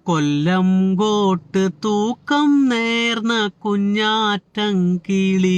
കൊല്ലംകോട്ട് തൂക്കം നേർന്ന കുഞ്ഞാറ്റങ്കിളി.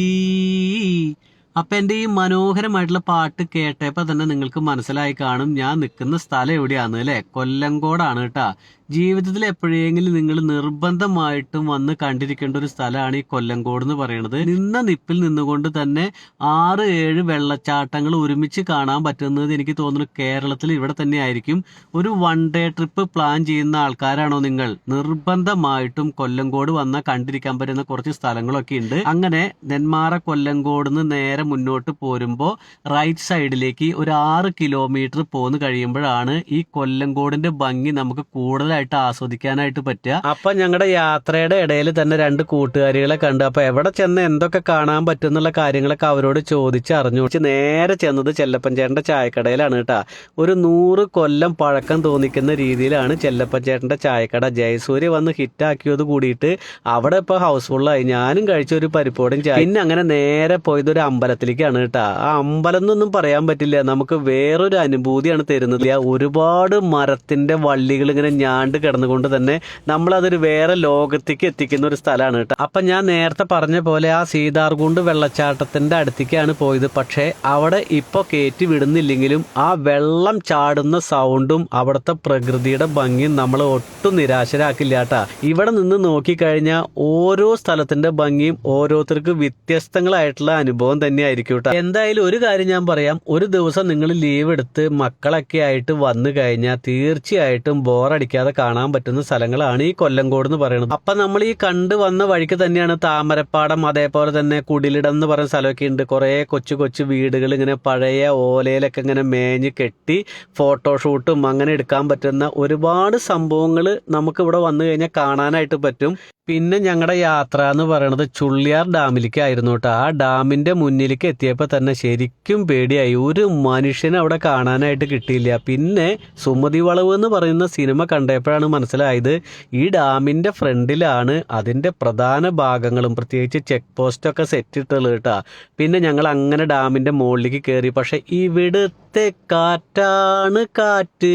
അപ്പൊ എന്റെ ഈ മനോഹരമായിട്ടുള്ള പാട്ട് കേട്ടപ്പോ തന്നെ നിങ്ങൾക്ക് മനസ്സിലായി കാണും ഞാൻ നിൽക്കുന്ന സ്ഥലം എവിടെയാന്ന് അല്ലെ. കൊല്ലംകോടാണ് കേട്ടാ. ജീവിതത്തിൽ എപ്പോഴെങ്കിലും നിങ്ങൾ നിർബന്ധമായിട്ടും വന്ന് കണ്ടിരിക്കേണ്ട ഒരു സ്ഥലമാണ് ഈ കൊല്ലംകോട് എന്ന് പറയുന്നത്. നിന്ന നിപ്പിൽ നിന്നുകൊണ്ട് തന്നെ 6-7 വെള്ളച്ചാട്ടങ്ങൾ ഒരുമിച്ച് കാണാൻ പറ്റുന്നത് എനിക്ക് തോന്നുന്നു കേരളത്തിൽ ഇവിടെ തന്നെ ആയിരിക്കും. ഒരു 1 ഡേ ട്രിപ്പ് പ്ലാൻ ചെയ്യുന്ന ആൾക്കാരാണോ നിങ്ങൾ, നിർബന്ധമായിട്ടും കൊല്ലംകോട് വന്നാൽ കണ്ടിരിക്കാൻ പറ്റുന്ന കുറച്ച് സ്ഥലങ്ങളൊക്കെ ഉണ്ട്. അങ്ങനെ നെന്മാറ കൊല്ലംകോട് നേരെ മുന്നോട്ട് പോരുമ്പോൾ റൈറ്റ് സൈഡിലേക്ക് ഒരു 6 കിലോമീറ്റർ പോന്ന് കഴിയുമ്പോഴാണ് ഈ കൊല്ലംകോടിന്റെ ഭംഗി നമുക്ക് കൂടുതലായിട്ട് ആസ്വദിക്കാനായിട്ട് പറ്റുക. അപ്പൊ ഞങ്ങളുടെ യാത്രയുടെ ഇടയിൽ തന്നെ 2 കൂട്ടുകാരികളെ കണ്ടു. അപ്പൊ എവിടെ ചെന്ന് എന്തൊക്കെ കാണാൻ പറ്റുന്നുള്ള കാര്യങ്ങളൊക്കെ അവരോട് ചോദിച്ചറിഞ്ഞു. നേരെ ചെന്നത് ചെല്ലപ്പൻ ചേട്ടന്റെ ചായക്കടയിലാണ് കേട്ടാ. ഒരു 100 കൊല്ലം പഴക്കം തോന്നിക്കുന്ന രീതിയിലാണ് ചെല്ലപ്പൻ ചേട്ടന്റെ ചായക്കട. ജയസൂര്യ വന്ന് ഹിറ്റാക്കിയത് കൂടിയിട്ട് അവിടെ ഇപ്പൊ ഹൗസ്ഫുള്ളായി. ഞാനും കഴിച്ച ഒരു പരിപ്പോടും ചായ. പിന്നെ അങ്ങനെ നേരെ പോയത് ഒരു അമ്പലത്തിലേക്കാണ് കേട്ടാ. ആ അമ്പലം എന്നൊന്നും പറയാൻ പറ്റില്ല, നമുക്ക് വേറൊരു അനുഭൂതിയാണ് തരുന്നത്. ഒരുപാട് മരത്തിന്റെ വള്ളികൾ ഇങ്ങനെ ഞാണ്ട് കിടന്നുകൊണ്ട് തന്നെ നമ്മളതൊരു വേറെ ലോകത്തേക്ക് എത്തിക്കുന്ന ഒരു സ്ഥലമാണ് കേട്ടോ. അപ്പൊ ഞാൻ നേരത്തെ പറഞ്ഞ പോലെ ആ സീതാർകുണ്ട് വെള്ളച്ചാട്ടത്തിന്റെ അടുത്തേക്കാണ് പോയത്. പക്ഷെ അവിടെ ഇപ്പൊ കയറ്റി വിടുന്നില്ലെങ്കിലും ആ വെള്ളം ചാടുന്ന സൗണ്ടും അവിടുത്തെ പ്രകൃതിയുടെ ഭംഗിയും നമ്മളെ ഒട്ടും നിരാശരാക്കില്ല കേട്ടാ. ഇവിടെ നിന്ന് നോക്കിക്കഴിഞ്ഞാൽ ഓരോ സ്ഥലത്തിന്റെ ഭംഗിയും ഓരോരുത്തർക്ക് വ്യത്യസ്തങ്ങളായിട്ടുള്ള അനുഭവം തന്നെയായിരിക്കും കേട്ടോ. എന്തായാലും ഒരു കാര്യം ഞാൻ പറയാം, ഒരു ദിവസം നിങ്ങൾ ലീവ് എടുത്ത് മക്കളൊക്കെ ആയിട്ട് വന്നു കഴിഞ്ഞാൽ തീർച്ചയായിട്ടും ബോറടിക്കാതെ കാണാൻ പറ്റുന്ന സ്ഥലങ്ങളാണ് ഈ കൊല്ലംകോട് എന്ന് പറയുന്നത്. അപ്പൊ നമ്മൾ ഈ കണ്ടു വന്ന വഴിക്ക് തന്നെയാണ് താമരപ്പാടം, അതേപോലെ തന്നെ കുടിലിടം എന്ന് പറയുന്ന സ്ഥലമൊക്കെ ഉണ്ട്. കുറെ കൊച്ചു കൊച്ചു വീടുകൾ ഇങ്ങനെ പഴയ ഓലയിലൊക്കെ ഇങ്ങനെ മേഞ്ഞ് കെട്ടി ഫോട്ടോഷൂട്ടും അങ്ങനെ എടുക്കാൻ പറ്റുന്ന ഒരുപാട് സംഭവങ്ങൾ നമുക്ക് ഇവിടെ വന്നു കഴിഞ്ഞാൽ കാണാനായിട്ട് പറ്റും. പിന്നെ ഞങ്ങളുടെ യാത്ര എന്ന് പറയുന്നത് ചുള്ളിയാർ ഡാമിലേക്കായിരുന്നു കേട്ടോ. ആ ഡാമിന്റെ മുന്നിലേക്ക് എത്തിയപ്പോൾ തന്നെ ശരിക്കും പേടിയായി. ഒരു മനുഷ്യനെ അവിടെ കാണാനായിട്ട് കിട്ടിയില്ല. പിന്നെ സുമതി വളവ് എന്ന് പറയുന്ന സിനിമ കണ്ടപ്പോഴാണ് മനസ്സിലായത് ഈ ഡാമിന്റെ ഫ്രണ്ടിലാണ് അതിന്റെ പ്രധാന ഭാഗങ്ങളും പ്രത്യേകിച്ച് ചെക്ക് പോസ്റ്റൊക്കെ സെറ്റ് ഇട്ടുള്ളത് കേട്ടോ. പിന്നെ ഞങ്ങൾ അങ്ങനെ ഡാമിന്റെ മുകളിലേക്ക് കയറി. പക്ഷെ ഇവിടുത്തെ കാറ്റാണ് കാറ്റ്.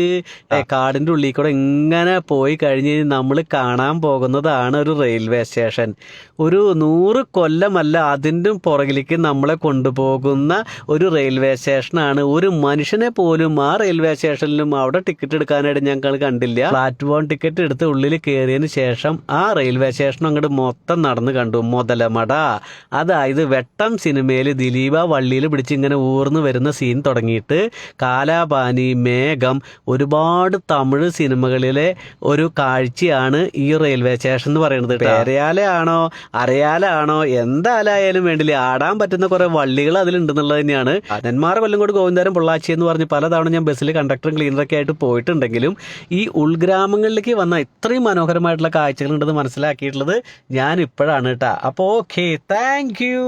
കാടിന്റെ ഉള്ളിൽ കൂടെ ഇങ്ങനെ പോയി കഴിഞ്ഞ് നമ്മൾ കാണാൻ പോകുന്നതാണ് ഒരു റെയിൽവേ സ്റ്റേഷൻ. ഒരു 100 കൊല്ലമല്ല അതിൻ്റെ പുറകിലേക്ക് നമ്മളെ കൊണ്ടുപോകുന്ന ഒരു റെയിൽവേ സ്റ്റേഷനാണ്. ഒരു മനുഷ്യനെ പോലും ആ റെയിൽവേ സ്റ്റേഷനിലും അവിടെ ടിക്കറ്റ് എടുക്കാനായിട്ട് ഞങ്ങൾ കണ്ടില്ല. പ്ലാറ്റ്ഫോം ടിക്കറ്റ് എടുത്ത് ഉള്ളിൽ കയറിയതിന് ശേഷം ആ റെയിൽവേ സ്റ്റേഷൻ അങ്ങോട്ട് മൊത്തം നടന്ന് കണ്ടു. മുതലമട, അതായത് വെട്ടം സിനിമയിൽ ദിലീപ വള്ളിയിൽ പിടിച്ച് ഇങ്ങനെ ഊർന്നു വരുന്ന സീൻ തുടങ്ങിയിട്ട് കാലാപാനി, മേഘം, ഒരുപാട് തമിഴ് സിനിമകളിലെ ഒരു കാഴ്ചയാണ് ഈ റെയിൽവേ സ്റ്റേഷൻ എന്ന് പറയുന്നത്. അറിയാലാണോ അറിയാലാണോ എന്തായാലും വേണ്ടില്ല, ആടാൻ പറ്റുന്ന കുറെ വള്ളികൾ അതിലുണ്ടെന്നുള്ളത് തന്നെയാണ്. നെന്മാറ കൊല്ലംകോട് ഗോവിന്ദാരം പൊള്ളാച്ചി എന്ന് പറഞ്ഞ് പലതവണ ഞാൻ ബസ്സിൽ കണ്ടക്ടറും ക്ലീനറൊക്കെ ആയിട്ട് പോയിട്ടുണ്ടെങ്കിലും ഈ ഉൾഗ്രാമങ്ങളിലേക്ക് വന്ന ഇത്രയും മനോഹരമായിട്ടുള്ള കാഴ്ചകൾ ഉണ്ടെന്ന് മനസ്സിലാക്കിയിട്ടുള്ളത് ഞാൻ ഇപ്പോഴാണ് കേട്ടോ. അപ്പോൾ ഓക്കെ, താങ്ക് യു.